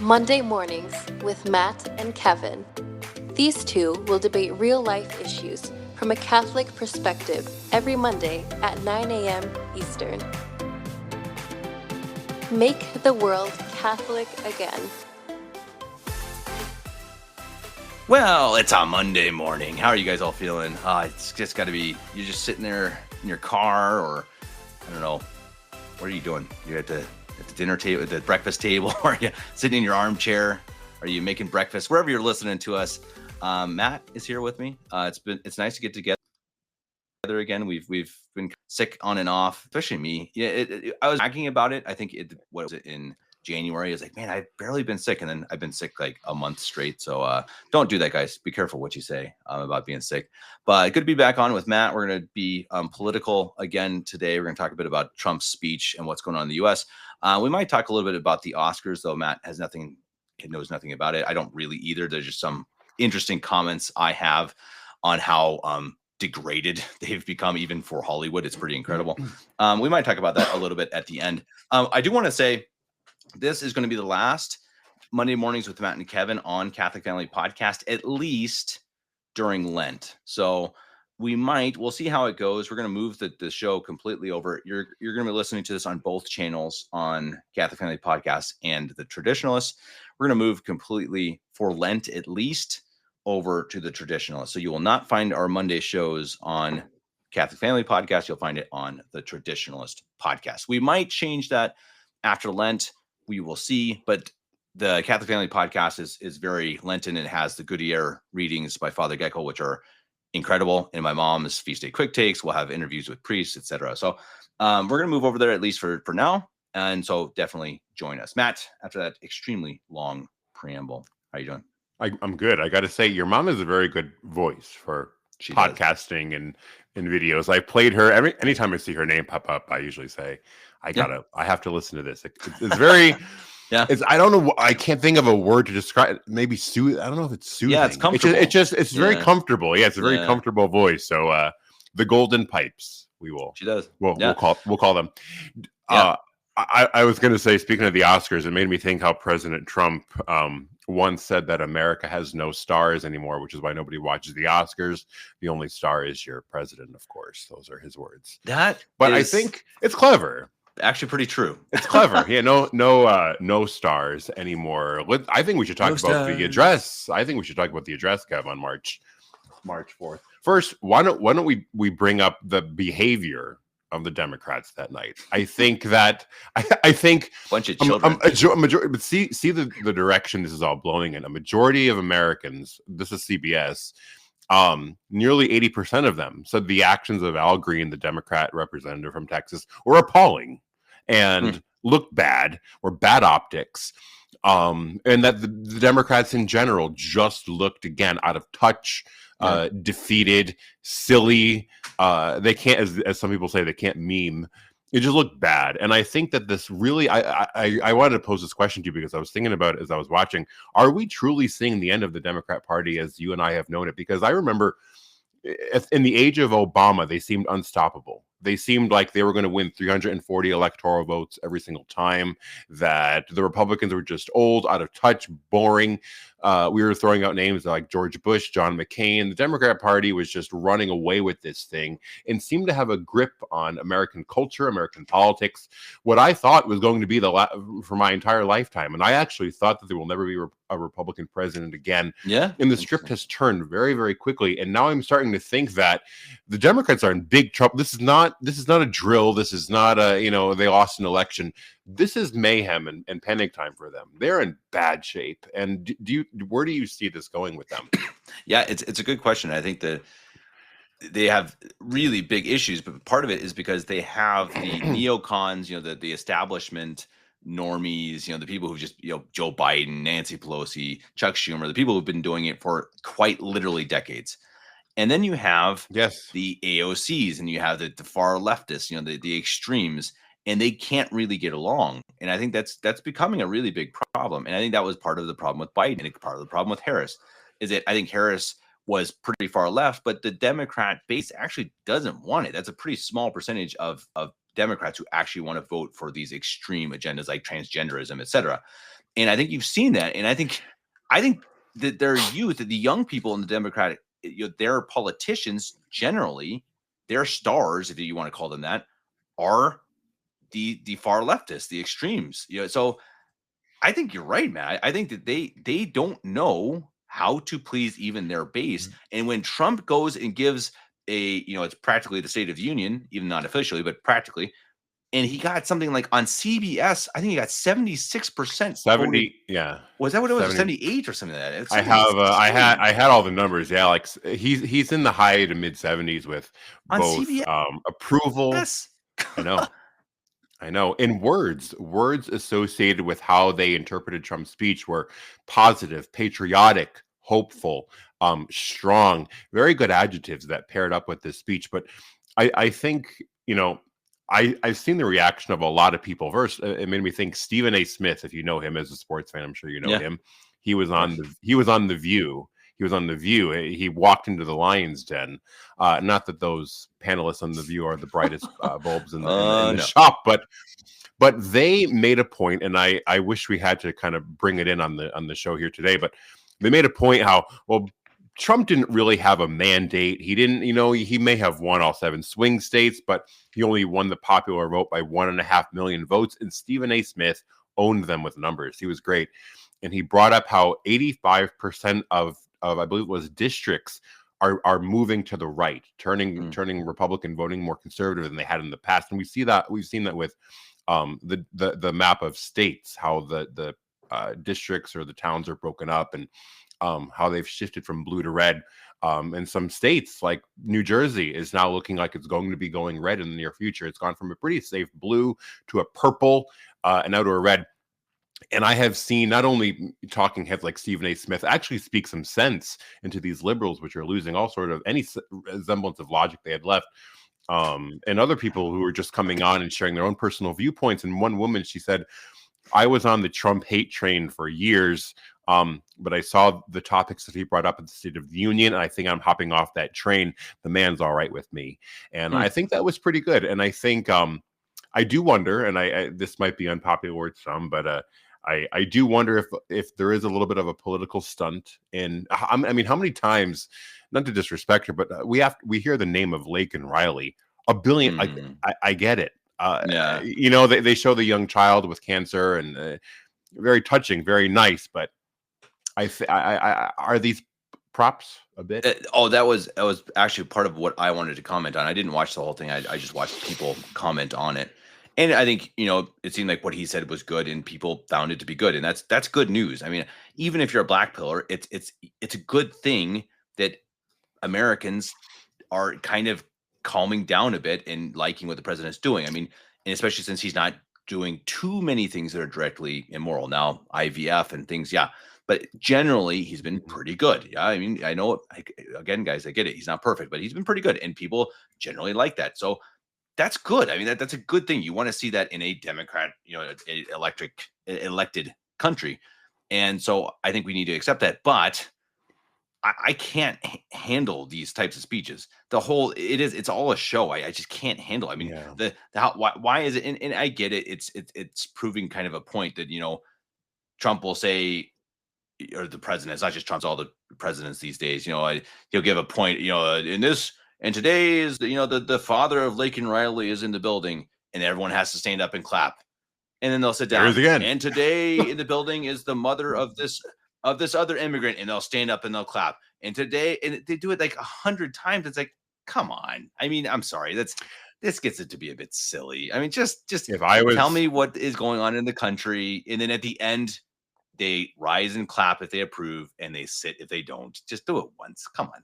Monday Mornings with Matt and Kevin. These two will debate real-life issues from a Catholic perspective every Monday at 9 a.m. Eastern. Make the world Catholic again. Well, it's a Monday morning. How are you guys all feeling? It's just got to be, you're just sitting there in your car, or I don't know. What are you doing? You're at the dinner table, at the breakfast table, or are you sitting in your armchair? Are you making breakfast? Wherever you're listening to us, Matt is here with me. It's nice to get together again. We've been sick on and off, especially me. Yeah, I was talking about it. I think what was it in January? I was like, man, I've barely been sick, and then I've been sick like a month straight. So don't do that, guys. Be careful what you say about being sick. But good to be back on with Matt. We're going to be political again today. We're going to talk a bit about Trump's speech and what's going on in the U.S. We might talk a little bit about the Oscars, though. Matt knows nothing about it. I don't really either. There's just some interesting comments I have on how degraded they've become, even for Hollywood. It's pretty incredible. We might talk about that a little bit at the end. I do want to say this is going to be the last Monday Mornings with Matt and Kevin on Catholic Family Podcast, at least during Lent. So we'll see how it goes. We're going to move the show completely over. You're going to be listening to this on both channels, on Catholic Family Podcast and the Traditionalists. We're going to move completely for Lent, at least, over to the Traditionalists. So you will not find our Monday shows on Catholic Family Podcast. You'll find it on the Traditionalist Podcast. We might change that after Lent. We will see, but the Catholic Family Podcast is very Lenten. It has the Goodyear readings by Father Gecko, which are incredible. And my mom's Feast Day Quick Takes. We'll have interviews with priests, etc. So we're going to move over there, at least for now. And so definitely join us. Matt, after that extremely long preamble, how are you doing? I'm good. I got to say, your mom has a very good voice for podcasting and videos. I played her anytime I see her name pop up. I usually say, I have to listen to this. It's very, yeah. I don't know. I can't think of a word to describe it. Maybe I don't know if it's soothing. Yeah, it's comfortable. It's very comfortable. Yeah, it's a very comfortable voice. So the golden pipes, She does. We'll call them. Yeah. I was going to say, speaking of the Oscars, it made me think how President Trump once said that America has no stars anymore, which is why nobody watches the Oscars. The only star is your president, of course. Those are his words. I think it's clever. Actually, pretty true. It's clever. Yeah, no stars anymore. I think we should talk about the address. I think we should talk about the address, Kev, on March 4th. First, why don't we bring up the behavior of the Democrats that night? I think bunch of children. But see the direction this is all blowing in. A majority of Americans, this is CBS, nearly 80% of them said the actions of Al Green, the Democrat representative from Texas, were appalling and looked bad, were bad optics. And that the Democrats in general just looked, again, out of touch, defeated, silly. They can't, as some people say, they can't meme. It just looked bad. And I think that this really, I wanted to pose this question to you because I was thinking about it as I was watching. Are we truly seeing the end of the Democrat Party as you and I have known it? Because I remember in the age of Obama, they seemed unstoppable. They seemed like they were going to win 340 electoral votes every single time, that the Republicans were just old, out of touch, boring. We were throwing out names like George Bush, John McCain. The Democrat Party was just running away with this thing and seemed to have a grip on American culture, American politics, what I thought was going to be for my entire lifetime. And I actually thought that there will never be a Republican president again. Yeah. And the script has turned very, very quickly. And now I'm starting to think that the Democrats are in big trouble. This is not a drill. This is not they lost an election. This is mayhem and panic time for them. They're in bad shape. And where do you see this going with them? Yeah, it's a good question. I think that they have really big issues, but part of it is because they have the neocons, the establishment normies, the people who just, Joe Biden, Nancy Pelosi, Chuck Schumer, the people who've been doing it for quite literally decades. And then you have the AOCs, and you have the far leftists, the extremes, and they can't really get along. And I think that's becoming a really big problem. And I think that was part of the problem with Biden, and part of the problem with Harris, is that I think Harris was pretty far left, but the Democrat base actually doesn't want it. That's a pretty small percentage of Democrats who actually want to vote for these extreme agendas like transgenderism, et cetera. And I think you've seen that. And I think that their youth, the young people in the Democratic, their politicians generally, their stars, if you want to call them that, are the far leftists, the extremes. So I think you're right, man. I think that they don't know how to please even their base. And when Trump goes and gives it's practically the State of the Union, even not officially, but practically, and he got something like on CBS, I think he got 76% voted. 70, yeah. Was that what it was? 70. 78 or something like that? It's I something have silly. I had all the numbers. Yeah, like he's in the high to mid 70s with On both CBS. approval. I know. And words associated with how they interpreted Trump's speech were positive, patriotic, hopeful, strong, very good adjectives that paired up with this speech. But I think, I've seen the reaction of a lot of people. First, it made me think Stephen A. Smith, if you know him as a sports fan, I'm sure you know him. He was on the View. He was on The View. He walked into the lion's den. Not that those panelists on The View are the brightest bulbs in the shop, but they made a point, and I wish we had to kind of bring it in on the show here today. But they made a point how, well, Trump didn't really have a mandate. He didn't, he may have won all 7 swing states, but he only won the popular vote by 1.5 million votes. And Stephen A. Smith owned them with numbers. He was great. And he brought up how 85% of I believe it was districts are moving to the right, turning Republican voting more conservative than they had in the past. And we've seen that with the map of states, how the districts or the towns are broken up, and how they've shifted from blue to red. And some states like New Jersey is now looking like it's going to be going red in the near future. It's gone from a pretty safe blue to a purple and now to a red. And I have seen not only talking heads like Stephen A. Smith actually speak some sense into these liberals, which are losing all sort of any semblance of logic they had left. And other people who are just coming on and sharing their own personal viewpoints. And one woman, she said, I was on the Trump hate train for years, but I saw the topics that he brought up at the State of the Union, and I think I'm hopping off that train. The man's all right with me. And I think that was pretty good. And I think I do wonder, and I this might be unpopular with some, but I do wonder if there is a little bit of a political stunt. And I mean, how many times, not to disrespect her, but we hear the name of Laken Riley a billion. I get it. They show the young child with cancer, and very touching, very nice. But I are these props a bit? That was actually part of what I wanted to comment on. I didn't watch the whole thing. I just watched people comment on it. And I think, it seemed like what he said was good, and people found it to be good. And that's good news. I mean, even if you're a black pillar, it's a good thing that Americans are kind of calming down a bit and liking what the president's doing. I mean, and especially since he's not doing too many things that are directly immoral. Now, IVF and things, yeah. But generally, he's been pretty good. Yeah, I mean, I know, again, guys, I get it. He's not perfect, but he's been pretty good. And people generally like that. So that's good. I mean, that's a good thing. You want to see that in a Democrat, elected country. And so I think we need to accept that. But I can't handle these types of speeches. It's all a show. I just can't handle. I mean, why is it? And I get it. It's proving kind of a point that, Trump will say, or the president, it's not just Trump's, all the presidents these days, he'll give a point, and today is the father of Laken Riley is in the building, and everyone has to stand up and clap, and then they'll sit down. Again. And today in the building is the mother of this other immigrant, and they'll stand up and they'll clap. And today, and they do it like 100 times. It's like, come on. I mean, I'm sorry. This gets it to be a bit silly. I mean, just tell me what is going on in the country, and then at the end, they rise and clap if they approve, and they sit if they don't. Just do it once. Come on.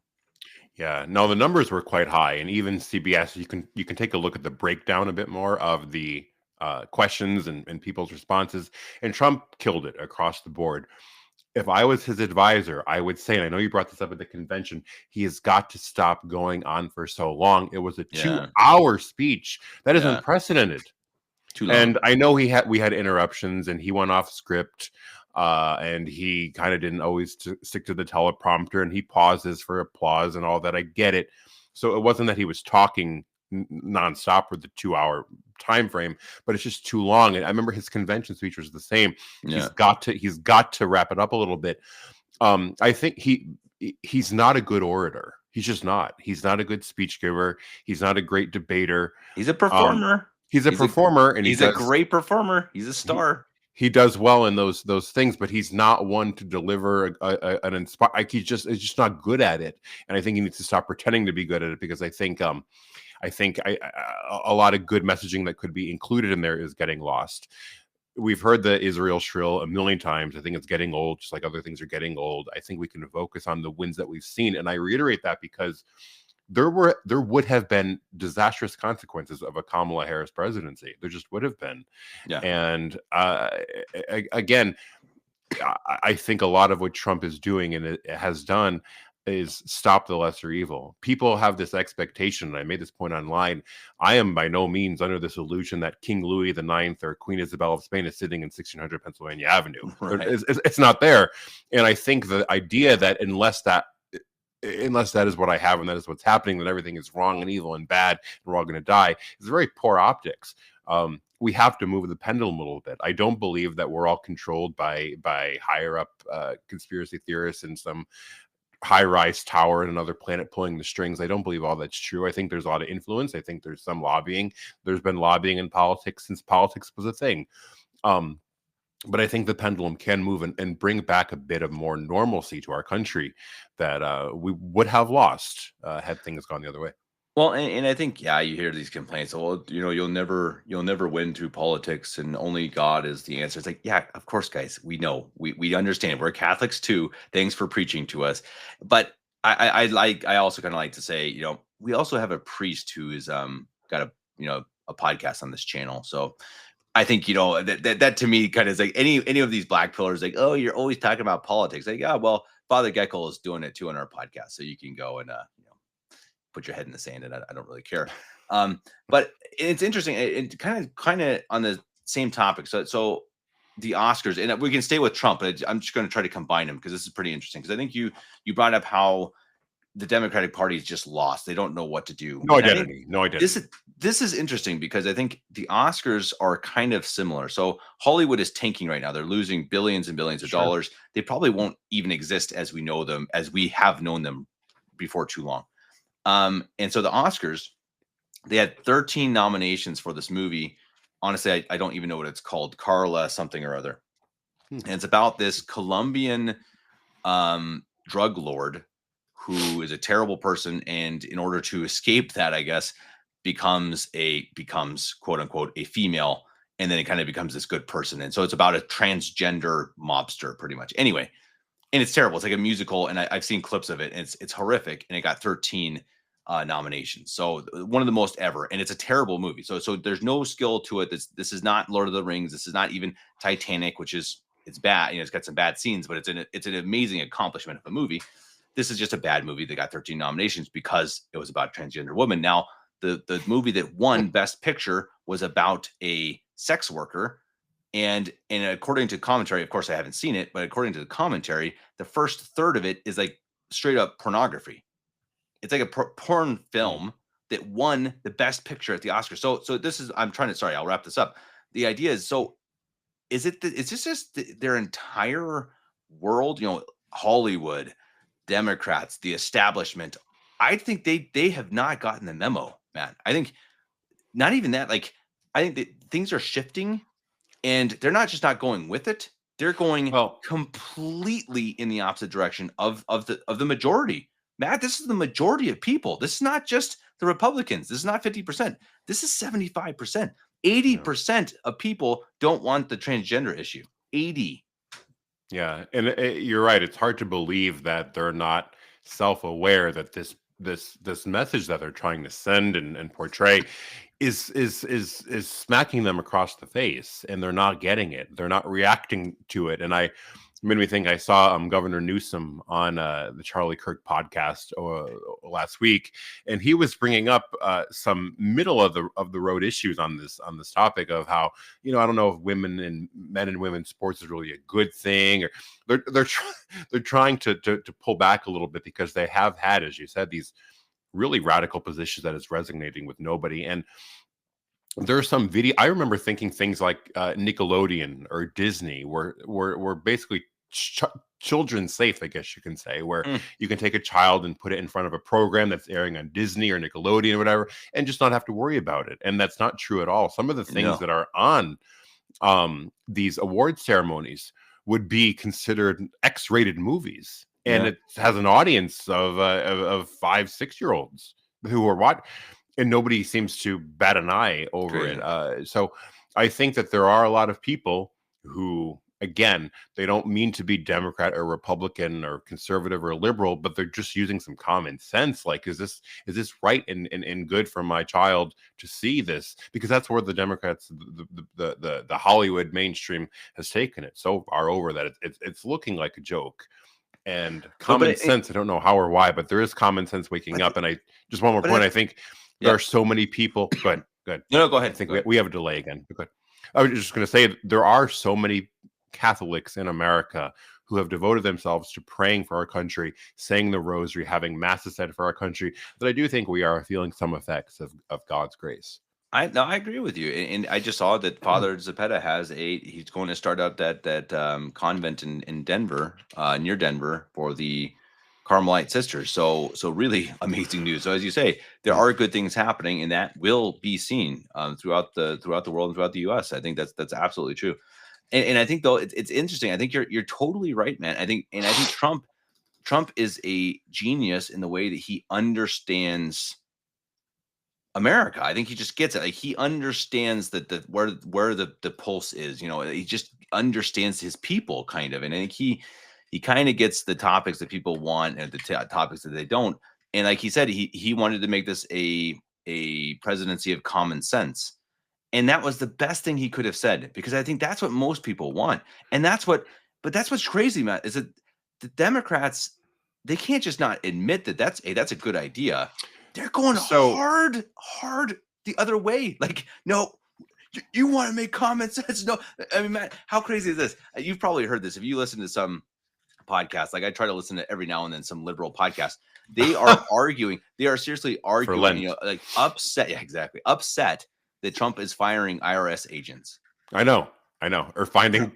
Yeah, no, the numbers were quite high, and even CBS, you can take a look at the breakdown a bit more of the questions and people's responses, and Trump killed it across the board. If I was his advisor, I would say, and I know you brought this up at the convention, he has got to stop going on for so long. It was a 2-hour speech. That is unprecedented. Too long. And I know we had interruptions, and he went off script. And he kind of didn't always stick to the teleprompter, and he pauses for applause and all that. I get it. So it wasn't that he was talking nonstop with the 2 hour time frame, but it's just too long. And I remember his convention speech was the same. He's got to wrap it up a little bit. I think he's not a good orator. He's just not. He's not a good speech giver. He's not a great debater. He's a performer. He's a performer, and he's a great performer. He's a star. He does well in those things, but he's not one to deliver an inspire. Like he's just not good at it. And I think he needs to stop pretending to be good at it, because I think a lot of good messaging that could be included in there is getting lost. We've heard the Israel shrill a million times. I think it's getting old, just like other things are getting old. I think we can focus on the wins that we've seen. And I reiterate that because there would have been disastrous consequences of a Kamala Harris presidency. There just would have been. Yeah. And again, I think a lot of what Trump is doing and it has done is stop the lesser evil. People have this expectation, and I made this point online. I am by no means under this illusion that King Louis IX or Queen Isabel of Spain is sitting in 1600 Pennsylvania Avenue. Right. It's not there. And I think the idea that unless that is what I have and that is what's happening, then everything is wrong and evil and bad and we're all going to die, is very poor optics. We have to move the pendulum a little bit. I don't believe that we're all controlled by higher up conspiracy theorists in some high-rise tower in another planet pulling the strings. I don't believe all that's true. I think there's a lot of influence. I think there's some lobbying. There's been lobbying in politics since politics was a thing. But I think the pendulum can move and bring back a bit of more normalcy to our country that we would have lost had things gone the other way. Well, and I think, you hear these complaints. Well, you'll never win through politics, and only God is the answer. It's like, yeah, of course, guys, we know, we understand. We're Catholics too. Thanks for preaching to us. But I also kind of like to say, we also have a priest who is got a podcast on this channel. So I think that to me kind of is like any of these black pillars, like, oh, you're always talking about politics. Like, yeah, well, Father Geckel is doing it too on our podcast, so you can go and put your head in the sand, and I don't really care. But it's interesting. It kind of on the same topic. So the Oscars, and we can stay with Trump, but I'm just going to try to combine them because this is pretty interesting. Because I think you brought up how the Democratic Party is just lost. They don't know what to do. No identity. This is interesting because I think the Oscars are kind of similar. So Hollywood is tanking right now. They're losing billions and billions of dollars. They probably won't even exist as we know them, as we have known them before too long. And so the Oscars, they had 13 nominations for this movie. Honestly, I don't even know what it's called. Carla something or other. And it's about this Colombian drug lord who is a terrible person. And in order to escape that, I guess, becomes quote unquote a female. And then it kind of becomes this good person. And so it's about a transgender mobster pretty much. Anyway, and it's terrible. It's like a musical. And I've seen clips of it. And it's horrific. And it got 13 nominations. So one of the most ever. And it's a terrible movie. So there's no skill to it. This is not Lord of the Rings. This is not even Titanic, which is, it's bad. It's got some bad scenes, but it's an amazing accomplishment of a movie. This is just a bad movie that got 13 nominations because it was about a transgender woman. Now, the movie that won Best Picture was about a sex worker. And according to commentary, of course, I haven't seen it, but according to the commentary, the first third of it is like straight up pornography. It's like a porn film that won the Best Picture at the Oscars. So this is, I'll wrap this up. The idea is, is this just their entire world, Hollywood, Democrats, the establishment? I think they have not gotten the memo, man. I think not even that. Like, I think that things are shifting, and they're not just not going with it. They're going completely in the opposite direction of the majority. Matt, this is the majority of people. This is not just the Republicans. This is not 50%. This is 75%. 80% of people don't want the transgender issue. 80. Yeah, and you're right. It's hard to believe that they're not self-aware that this message that they're trying to send and portray is smacking them across the face, and they're not getting it. They're not reacting to it. And made me think. I saw Governor Newsom on the Charlie Kirk podcast last week, and he was bringing up some middle of the road issues on this topic of how, I don't know if men and women sports is really a good thing, or they're trying to pull back a little bit because they have had, as you said, these really radical positions that is resonating with nobody. And there are some video. I remember thinking things like Nickelodeon or Disney were basically children safe, I guess you can say, where you can take a child and put it in front of a program that's airing on Disney or Nickelodeon or whatever, and just not have to worry about it. And that's not true at all. Some of the things that are on these award ceremonies would be considered X-rated movies, and it has an audience of 5-6-year-olds who are watching. And nobody seems to bat an eye over it. So I think that there are a lot of people who, again, they don't mean to be Democrat or Republican or conservative or liberal, but they're just using some common sense. Like, is this right and good for my child to see this? Because that's where the Democrats, the Hollywood mainstream has taken it so far over that it's looking like a joke. And common sense, I don't know how or why, but there is common sense waking up. And I just one more point, I think. There are so many people. Good. No, go ahead. I think we have a delay again. Good. I was just going to say there are so many Catholics in America who have devoted themselves to praying for our country, saying the rosary, having masses said for our country, that I do think we are feeling some effects of God's grace. I agree with you, and I just saw that Father Zepeda he's going to start up that convent in Denver, near Denver, for the Carmelite sisters. So really amazing news. So as you say, there are good things happening, and that will be seen throughout the world and throughout the U.S. I think that's absolutely true. And I think though it's interesting. I think you're totally right, man. I think Trump is a genius in the way that he understands America. I think he just gets it. Like, he understands that where the pulse is. He just understands his people kind of, and I think he kind of gets the topics that people want and the topics that they don't. And like he said, he wanted to make this a presidency of common sense. And that was the best thing he could have said, because I think that's what most people want. And that's what's crazy, Matt, is that the Democrats, they can't just not admit that that's a good idea. They're going hard the other way. Like, no, you want to make common sense? No, I mean, Matt, how crazy is this? You've probably heard this if you listen to some podcast. Like, I try to listen to every now and then some liberal podcast. They are arguing. They are seriously arguing. Like, upset. Yeah, exactly. Upset that Trump is firing IRS agents. I know. Or finding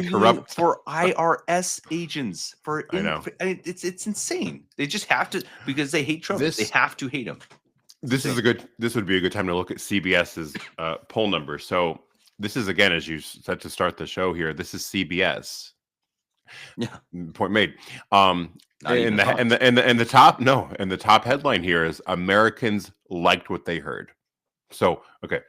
corrupt for IRS agents. I know. It's insane. They just have to, because they hate Trump. They have to hate him. This would be a good time to look at CBS's poll numbers. So this is, again, as you said to start the show here, this is CBS. Yeah. Point made. And the top headline here is Americans liked what they heard. So, okay.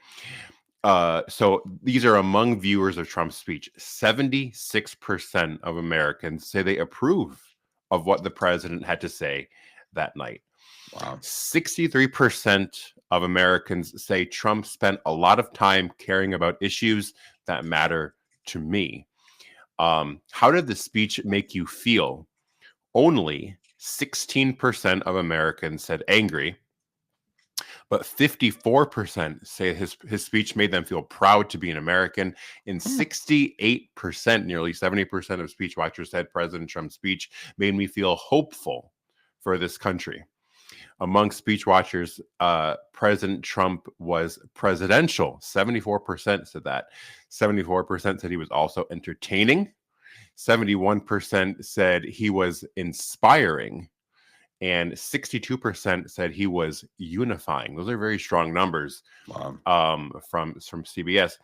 So these are among viewers of Trump's speech. 76% of Americans say they approve of what the president had to say that night. Wow. 63% of Americans say Trump spent a lot of time caring about issues that matter to me. How did the speech make you feel? Only 16% of Americans said angry, but 54% say his speech made them feel proud to be an American. And 68%, nearly 70% of speech watchers said President Trump's speech made me feel hopeful for this country. Among speech watchers, President Trump was presidential. 74% said that. 74% said he was also entertaining. 71% said he was inspiring. And 62% said he was unifying. Those are very strong numbers. Wow. From CBS.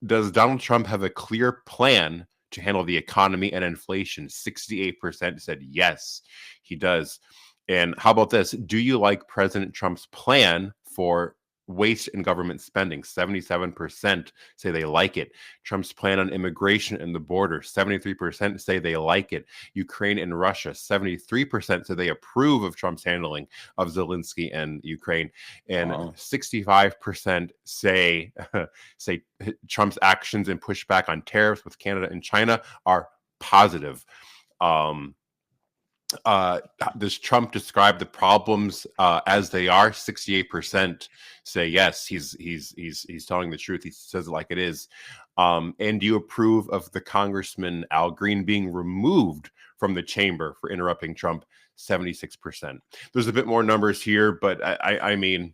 Does Donald Trump have a clear plan to handle the economy and inflation? 68% said yes, he does. And how about this? Do you like President Trump's plan for waste in government spending? 77% say they like it. Trump's plan on immigration and the border, 73% say they like it. Ukraine and Russia, 73% say they approve of Trump's handling of Zelensky and Ukraine. And 65% say Trump's actions and pushback on tariffs with Canada and China are positive. Does Trump describe the problems as they are? 68% say yes, he's telling the truth. He says it like it is. And do you approve of the Congressman Al Green being removed from the chamber for interrupting Trump? 76%. There's a bit more numbers here, but I mean,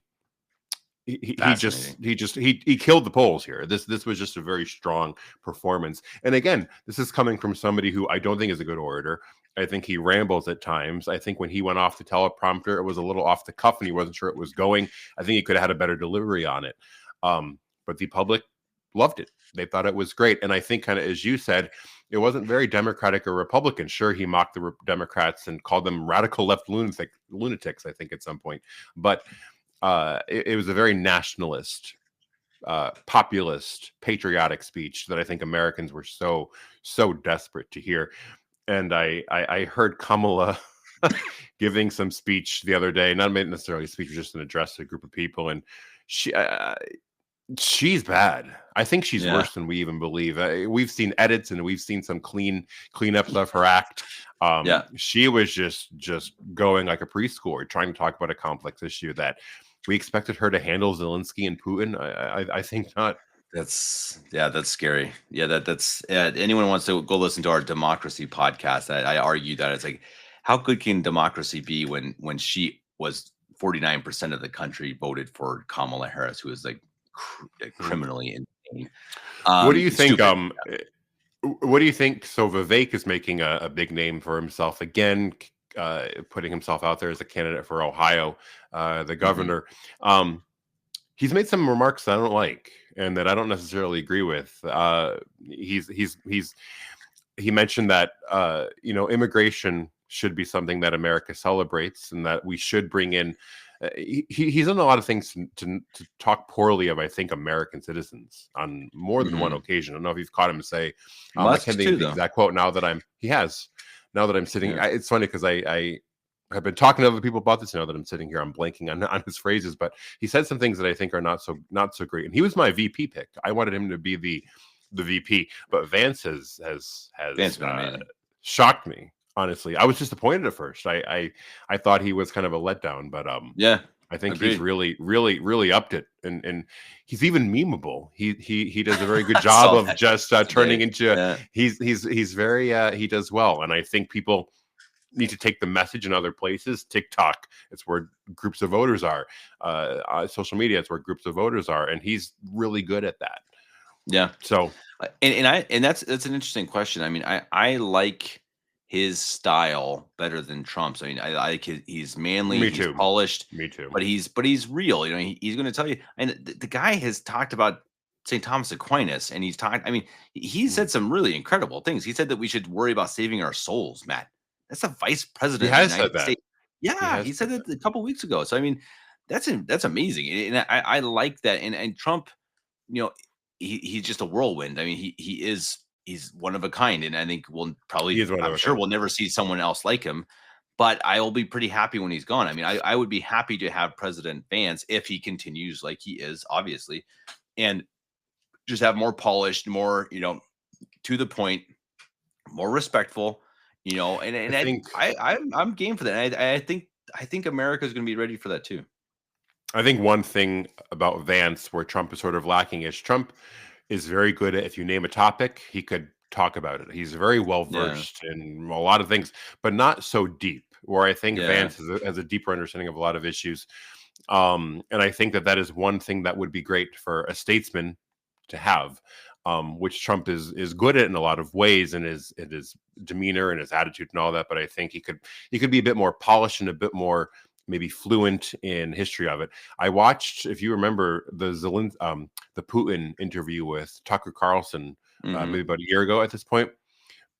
he killed the polls here. This was just a very strong performance. And again, this is coming from somebody who I don't think is a good orator. I think he rambles at times. I think when he went off the teleprompter, it was a little off the cuff and he wasn't sure it was going. I think he could have had a better delivery on it. But the public loved it. They thought it was great. And I think, kind of as you said, it wasn't very Democratic or Republican. Sure, he mocked the Democrats and called them radical left lunatics, I think, at some point. But it was a very nationalist, populist, patriotic speech that I think Americans were so desperate to hear. And I heard Kamala giving some speech the other day, not necessarily a speech, just an address to a group of people, and she's bad. I think she's worse than we even believe. We've seen edits and we've seen some cleanups of her act. She was just going like a preschooler, trying to talk about a complex issue that we expected her to handle Zelensky and Putin. I think not. That's scary. Yeah, that's anyone who wants to go listen to our democracy podcast. I argue that it's like, how good can democracy be when she was 49% of the country voted for Kamala Harris, who is like criminally insane. What do you think? What do you think? So Vivek is making a big name for himself again, putting himself out there as a candidate for Ohio, the governor. He's made some remarks that I don't like and that I don't necessarily agree with. He mentioned that immigration should be something that America celebrates and that we should bring in. He's done a lot of things to talk poorly of, I think, American citizens on more than one occasion. I don't know if you've caught him say, I can't think of the exact quote now that I'm sitting. It's funny because I have been talking to other people about this now that I'm sitting here. I'm blanking on his phrases, but he said some things that I think are not so great. And he was my VP pick. I wanted him to be the VP, but Vance has shocked me. Honestly, I was disappointed at first. I thought he was kind of a letdown, but I think he's really upped it, and he's even memeable. He does a very good job of just turning into. He's very he does well, and I think people need to take the message in other places. TikTok, it's where groups of voters are. Social media, it's where groups of voters are, and he's really good at that. Yeah. So, and that's an interesting question. I mean, I like his style better than Trump's. I mean, I like he's manly, he's polished. Me too. But he's real. He's going to tell you. And the guy has talked about St. Thomas Aquinas, and he's talked. I mean, he said some really incredible things. He said that we should worry about saving our souls, Matt. That's the vice president. He has said that. Yeah, he said that a couple weeks ago. So I mean, that's amazing, and I like that. And Trump, he's just a whirlwind. I mean, he's one of a kind, and I think I'm sure we'll never see someone else like him. But I will be pretty happy when he's gone. I mean, I would be happy to have President Vance if he continues like he is, obviously, and just have more polished, more to the point, more respectful. And I think I'm game for that. I think America is going to be ready for that too. I think one thing about Vance where Trump is sort of lacking is Trump is very good at, if you name a topic, he could talk about it. He's very well versed in a lot of things, but not so deep. Where I think Vance has a deeper understanding of a lot of issues, and I think that is one thing that would be great for a statesman to have, which Trump is good at in a lot of ways, and his demeanor and his attitude and all that. But I think he could be a bit more polished and a bit more maybe fluent in history of it. I watched, if you remember, the Putin interview with Tucker Carlson maybe about a year ago at this point.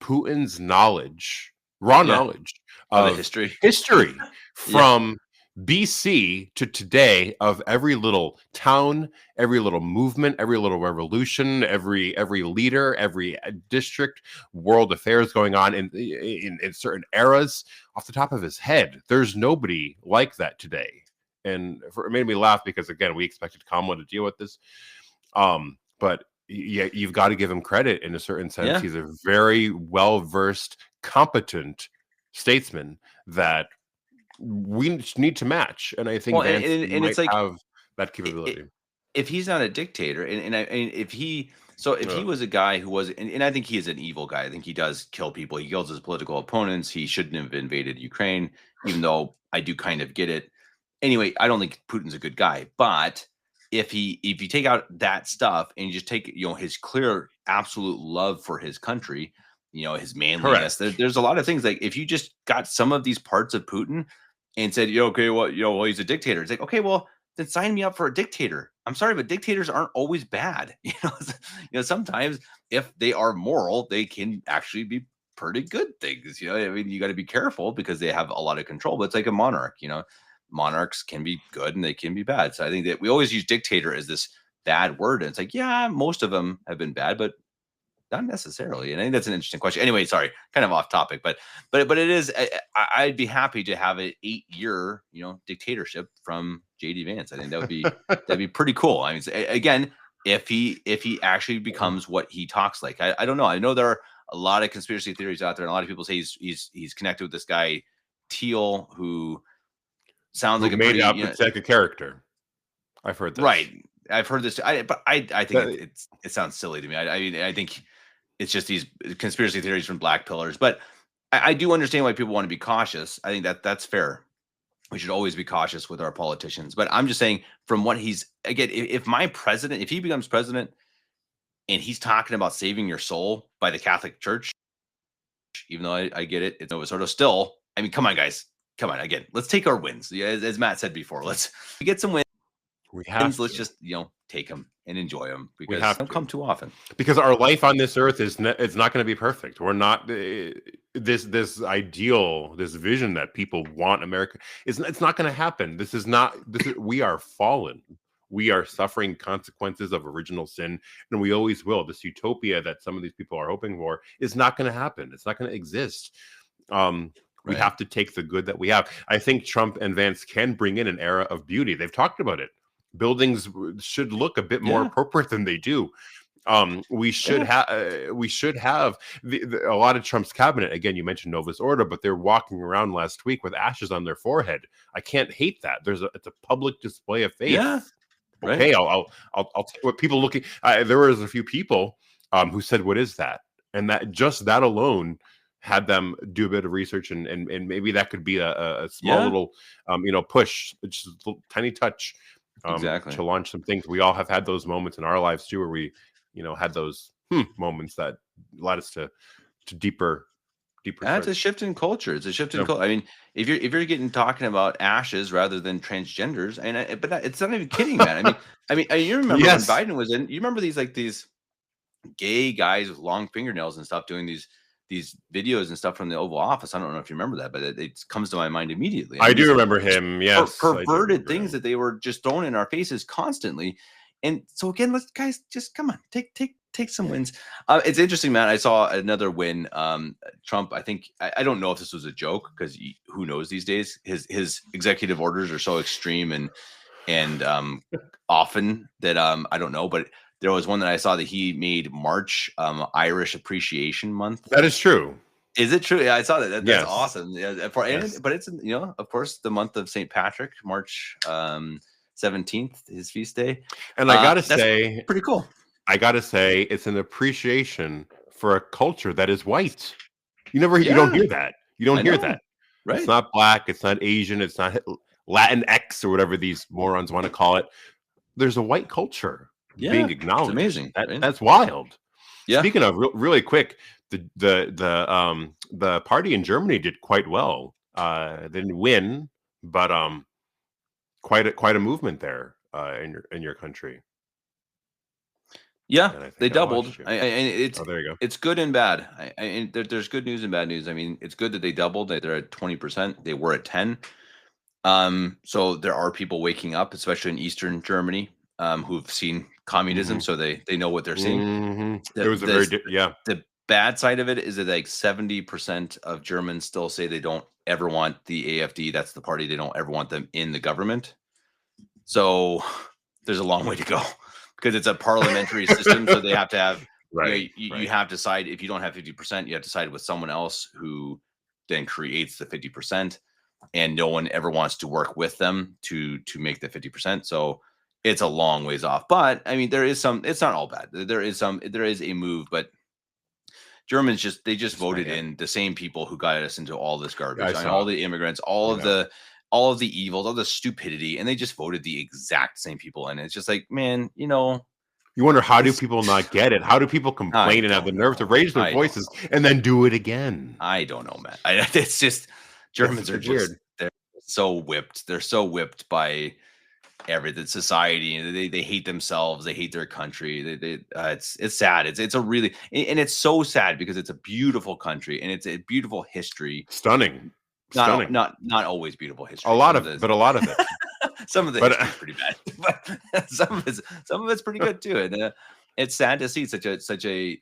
Putin's knowledge, knowledge of history from BC to today of every little town, every little movement, every little revolution, every leader, every district, world affairs going on in certain eras off the top of his head. There's nobody like that today. And it made me laugh because, again, we expected Kamala to deal with this. But yeah, you've got to give him credit in a certain sense. Yeah. He's a very well-versed, competent statesman that we need to match, and I think Vance might it's like, have that capability. If he's not a dictator, and if he So if he Ugh. was a guy who was, and I think he is an evil guy. I think he does kill people. He kills his political opponents. He shouldn't have invaded Ukraine, even though I do kind of get it. Anyway, I don't think Putin's a good guy. But if you take out that stuff and you just take, his clear, absolute love for his country, his manliness, there's a lot of things. Like if you just got some of these parts of Putin and said, okay, well, he's a dictator. It's like, okay, well, then sign me up for a dictator. I'm sorry, but dictators aren't always bad. Sometimes if they are moral, they can actually be pretty good things. I mean, you got to be careful because they have a lot of control. But it's like a monarch. Monarchs can be good and they can be bad. So I think that we always use dictator as this bad word, and it's like, yeah, most of them have been bad, but not necessarily. And I think that's an interesting question. Anyway, sorry, kind of off topic, but it is. I'd be happy to have an 8-year, dictatorship from JD Vance. I think that'd be pretty cool. I mean, again, if he actually becomes what he talks like, I don't know. I know there are a lot of conspiracy theories out there, and a lot of people say he's connected with this guy Teal, who sounds like a made pretty, up it's like a character. I've heard this. Right. I've heard this. But I think it sounds silly to me. I think it's just these conspiracy theories from black pillars. But I do understand why people want to be cautious. I think that's fair. We should always be cautious with our politicians. But I'm just saying, from what he's, again, if he becomes president and he's talking about saving your soul by the Catholic Church, even though I get it, it's sort of still, I mean, come on, guys. Come on. Again, let's take our wins. As Matt said before, let's get some wins. Let's just, take them and enjoy them, because they don't come too often. Because our life on this earth it's not going to be perfect. We're not this ideal, this vision that people want America. It's not going to happen. We are fallen. We are suffering consequences of original sin, and we always will. This utopia that some of these people are hoping for is not going to happen. It's not going to exist. We have to take the good that we have. I think Trump and Vance can bring in an era of beauty. They've talked about it. Buildings should look a bit more appropriate than they do. We should have a lot of Trump's cabinet. Again, you mentioned Novus Ordo, but they're walking around last week with ashes on their forehead. I can't hate that. It's a public display of faith. Yeah. Okay, I'll take what people looking. There was a few people who said, "What is that?" And that alone had them do a bit of research, and maybe that could be a small little push, just a little tiny touch. Exactly. To launch some things. We all have had those moments in our lives too, where we, had those moments that led us to deeper. That's a shift in culture. It's a shift in culture. I mean, if you're talking about ashes rather than transgenders, it's not even kidding, man. I mean, you remember when Biden was in? You remember these gay guys with long fingernails and stuff doing these videos and stuff from the Oval Office. I don't know if you remember that, but it comes to my mind immediately. I do remember him. Yes, perverted things that they were just throwing in our faces constantly. And so again, let's guys just come on, take some wins. It's interesting, man. I saw another win. Trump, I think I don't know if this was a joke, because who knows these days. His executive orders are so extreme and often that I don't know, but there was one that I saw that he made March Irish Appreciation Month. That is true. Is it true? Yeah, I saw that. That's awesome. Yeah, but it's of course, the month of St. Patrick, March 17th, his feast day. And I gotta say, pretty cool. I gotta say, it's an appreciation for a culture that is white. You don't hear that. You don't hear that. Right. It's not black. It's not Asian. It's not Latinx or whatever these morons want to call it. There's a white culture being acknowledged. It's amazing. That's wild. Yeah. Speaking of really quick, the party in Germany did quite well. They didn't win, but quite a movement there in your country. Yeah, they doubled. It's there you go. It's good and bad. There's good news and bad news. I mean, it's good that they doubled. They're at 20%. They were at 10. So there are people waking up, especially in Eastern Germany, who've seen communism, so they know what they're seeing. Mm-hmm. It was the bad side of it is that like 70% of Germans still say they don't ever want the AfD. That's the party. They don't ever want them in the government. So there's a long way to go, because it's a parliamentary system. So they have to have, you have to decide. If you don't have 50%, you have to side with someone else who then creates the 50%. And no one ever wants to work with them to make the 50%. So it's a long ways off. But I mean, there is some. It's not all bad. There is a move, but Germans they just It's not voted yet. in the same people who got us into all this garbage. I I mean, saw. all the immigrants, all of the evils, all the stupidity, and they just voted the exact same people in. It's just like, man, You wonder, how do this. people not get it? How do people I complain and have the don't nerve to know. raise their I don't voices know. and then do it again? I don't know, man. It's just Germans are It's weird. just they're so whipped. They're so whipped by everything, society, and they hate themselves. They hate their country. It's sad. It's a really, and it's so sad because it's a beautiful country and it's a beautiful history. Stunning. Not always beautiful history. A lot of it. Some of the But history is pretty bad, but some of it's pretty good too. And it's sad to see such a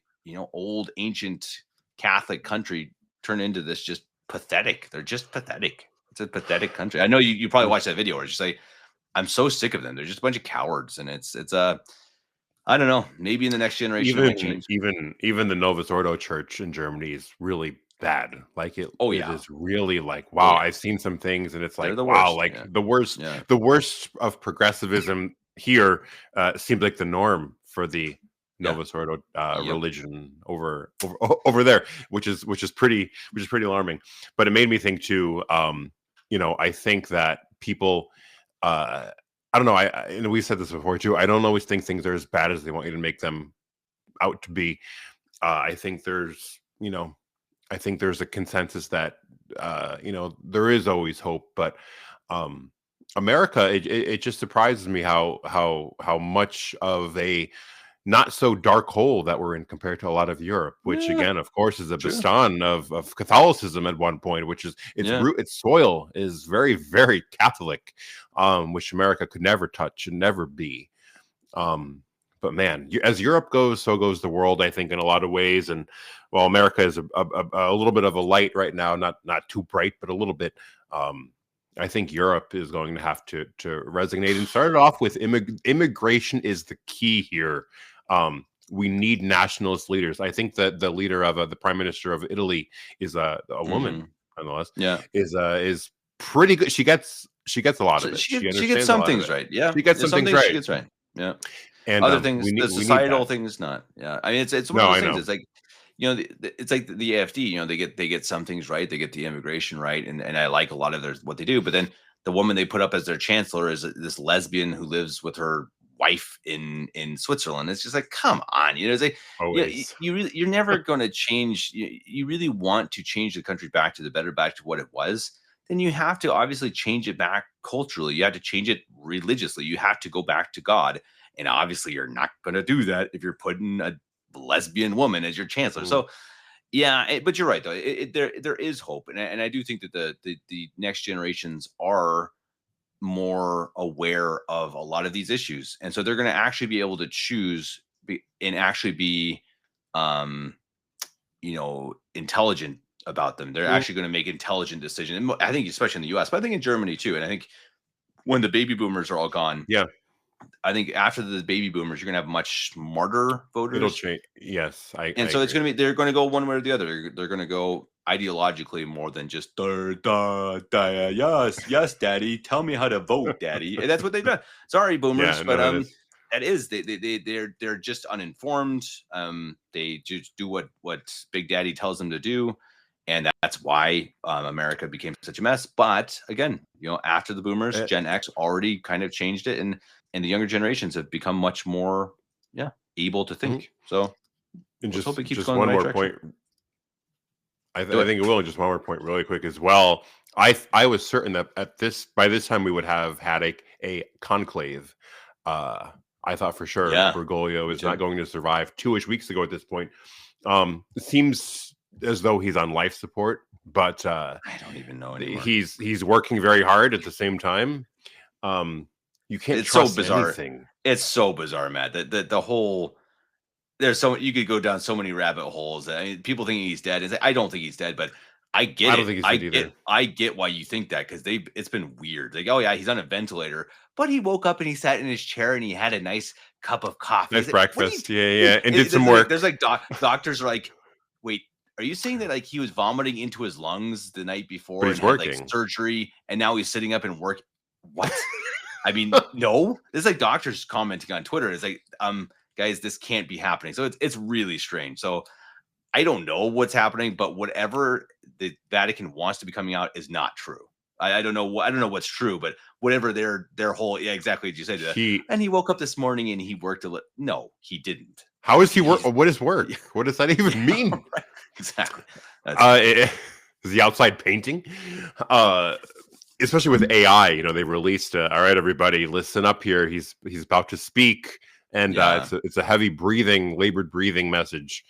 old ancient Catholic country turn into this just pathetic. They're just pathetic. It's a pathetic country. I know you probably watched that video where it's just like, I'm so sick of them. They're just a bunch of cowards, and it's I don't know. Maybe in the next generation it might change. even the Novus Ordo Church in Germany is really bad. Like it is really like, wow. I've seen some things, and it's like, wow, worst. like the worst of progressivism here seems like the norm for the Novus Ordo religion over there, which is pretty alarming. But it made me think too. I think that people. I don't know. And we said this before too. I don't always think things are as bad as they want you to make them out to be. I think there's a consensus that there is always hope, but America, it just surprises me how much of a not so dark hole that we're in compared to a lot of Europe, which again, of course, is a bastion of Catholicism at one point, which is its soil is very, very Catholic, which America could never touch and never be. But man, as Europe goes, so goes the world, I think, in a lot of ways. And while America is a little bit of a light right now, not too bright, but a little bit, I think Europe is going to have to resonate and start it off with immigration is the key here. We need nationalist leaders. I think that the leader of the prime minister of Italy is a woman, nonetheless. Yeah, is pretty good. She gets a lot of it. She gets some things right. Yeah, she gets some things right. She gets right. Yeah, and other things, the societal things, not. Yeah, I mean, it's one of those things. It's like, it's like the AFD. They get some things right. They get the immigration right, and I like a lot of what they do. But then the woman they put up as their chancellor is this lesbian who lives with her wife in Switzerland. It's just like, come on, it's like, you're never going to change. You really want to change the country back to the better, back to what it was. Then you have to obviously change it back culturally. You have to change it religiously. You have to go back to God. And obviously you're not going to do that if you're putting a lesbian woman as your chancellor. So yeah, but you're right though. There is hope. And I do think that the next generations are more aware of a lot of these issues. And so they're going to actually be able to choose and actually be, intelligent about them. They're actually going to make intelligent decisions. And I think especially in the US, but I think in Germany too. And I think when the baby boomers are all gone, I think after the baby boomers, you're going to have much smarter voters. It'll change. Yes. It's going to be, they're going to go one way or the other. They're going to go ideologically more than just, yes, daddy, tell me how to vote, daddy. And that's what they've done. Sorry, boomers. But that is, they're just uninformed. They just do what Big Daddy tells them to do. And that's why America became such a mess. But again, after the boomers, Gen X already kind of changed it. And the younger generations have become much more, able to think. So, and just hope it keeps just going one the right more direction. point. I think it will. Just one more point, really quick as well. I was certain that by this time we would have had a conclave. I thought for sure Bergoglio is not going to survive 2-ish weeks ago at this point. It seems as though he's on life support, but I don't even know anymore. He's working very hard at the same time. You can't trust anything. It's so bizarre, Matt. The whole you could go down so many rabbit holes. I mean, people thinking he's dead. I don't think he's dead, but I get it. I don't think he's dead either. I get why you think that because it's been weird. Like, oh yeah, he's on a ventilator, but he woke up and he sat in his chair and he had a nice cup of coffee. Nice breakfast. Yeah, and did some work. There's like doctors are like, wait, are you saying that like he was vomiting into his lungs the night before but he's and working. had like surgery and now he's sitting up and work? What? I mean, no, this is like doctors commenting on Twitter. It's like, guys, this can't be happening. So it's really strange. So I don't know what's happening, but whatever the Vatican wants to be coming out is not true. I don't know. I don't know what's true, but whatever their whole, yeah, exactly as you said. And he woke up this morning and he worked no, he didn't. How is he work? What is work? What does that even mean? Right. Exactly. Is he outside painting? Especially with AI, you know, they released. All right, everybody, listen up here. He's about to speak, and it's a heavy breathing, labored breathing message.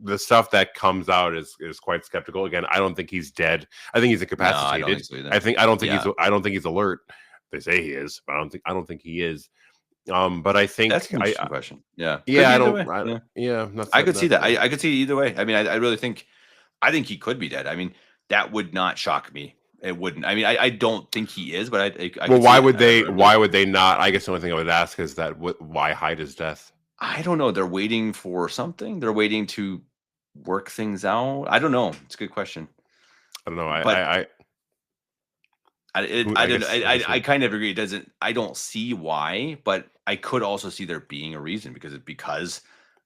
The stuff that comes out is quite skeptical. Again, I don't think he's dead. I think he's incapacitated. No, I don't think he's alert. They say he is, but I don't think he is. But I think that's an interesting question. Yeah. Yeah. I could see that. I could see it either way. I mean, I really think he could be dead. I mean, that would not shock me. It wouldn't. I mean, I don't think he is, but why would they not? I guess the only thing I would ask is that why hide his death? I don't know. They're waiting for something. They're waiting to work things out. I don't know. It's a good question. I don't know. I kind of agree. It doesn't. I don't see why, but I could also see there being a reason because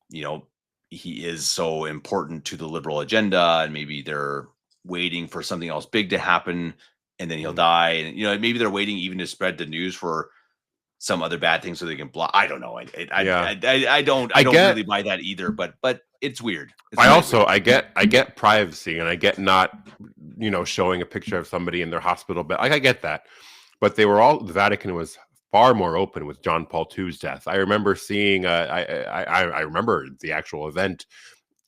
you know he is so important to the liberal agenda, and maybe they're waiting for something else big to happen, and then he'll die, and you know maybe they're waiting even to spread the news for some other bad thing so they can block. I don't know. I don't really buy that either. But it's weird. I get privacy, and I get not showing a picture of somebody in their hospital bed. Like I get that, but the Vatican was far more open with John Paul II's death. I remember seeing. I remember the actual event.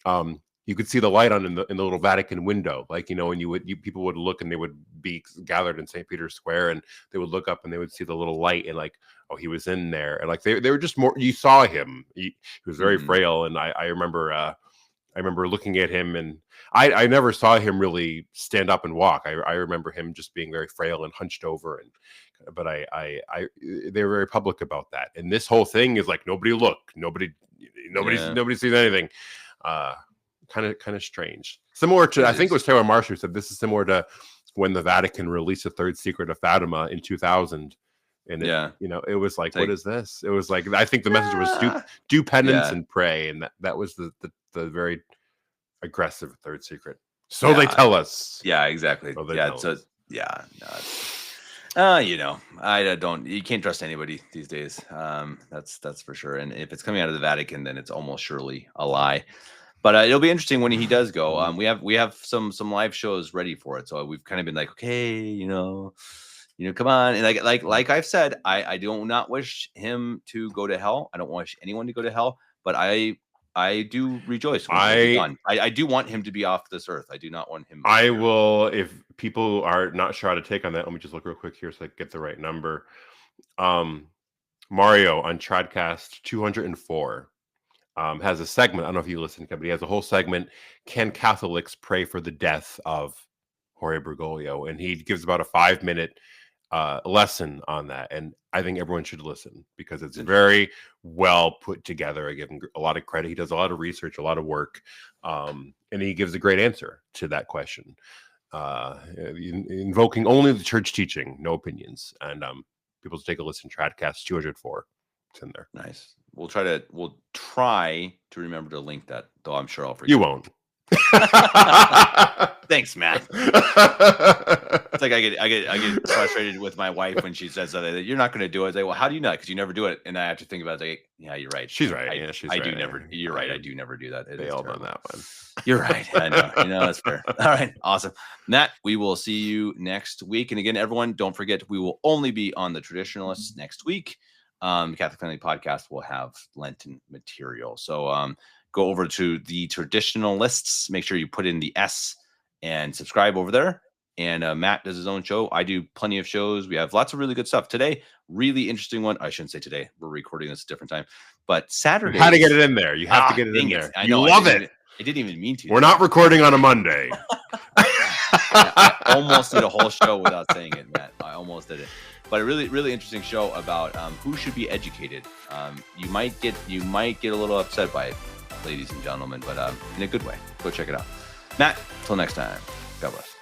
You could see the light on in the little Vatican window, like and people would look and they would be gathered in St. Peter's Square, and they would look up and they would see the little light, and like, oh, he was in there, and like they were just more. You saw him; he was very frail, and I remember looking at him, and I never saw him really stand up and walk. I remember him just being very frail and hunched over, but they were very public about that, and this whole thing is like nobody sees anything. Kind of strange. Similar to, I think it was Taylor Marshall who said this is similar to when the Vatican released the Third Secret of Fatima in 2000. And it was like, what is this? It was like, I think the message was do penance and pray. And that was the very aggressive Third Secret. So they tell us. Yeah, exactly. So you can't trust anybody these days. That's for sure. And if it's coming out of the Vatican, then it's almost surely a lie. But it'll be interesting when he does go. We have some live shows ready for it, so we've kind of been like, okay, come on, and like I've said, I do not wish him to go to hell. I don't wish anyone to go to hell, but I do rejoice. I do want him to be off this earth. I do not want him. I will. If people are not sure how to take on that, let me just look real quick here so I get the right number. Mario on Tradcast 204. Has a segment. I don't know if you listen, but he has a whole segment. Can Catholics pray for the death of Jorge Bergoglio? And he gives about a 5-minute lesson on that. And I think everyone should listen because it's very well put together. I give him a lot of credit. He does a lot of research, a lot of work. And he gives a great answer to that question. Invoking only the church teaching, no opinions. And people should take a listen. Tradcast 204. It's in there. Nice. We'll try to remember to link that, though I'm sure I'll forget. You won't. Thanks, Matt. It's like I get frustrated with my wife when she says something that you're not going to do it. I say, well, how do you know? Because you never do it, and I have to think about it. Like, yeah, you're right. She's right. I do never. You're right. I do never do that. They all done that one. You're right. I know. That's fair. All right. Awesome. Matt, we will see you next week. And again, everyone, don't forget we will only be on the Traditionalists next week. Catholic Family Podcast will have Lenten material. So go over to the Traditionalists. Make sure you put in the S and subscribe over there. And Matt does his own show. I do plenty of shows. We have lots of really good stuff. Today, really interesting one. I shouldn't say today. We're recording this at a different time. But Saturday. How to get it in there. You have to get it in there. I know, love it. I didn't even mean to. We're not recording on a Monday. I almost did a whole show without saying it, Matt. I almost did it. But a really, really interesting show about who should be educated. You might get a little upset by it, ladies and gentlemen, but in a good way. Go check it out. Matt, till next time. God bless.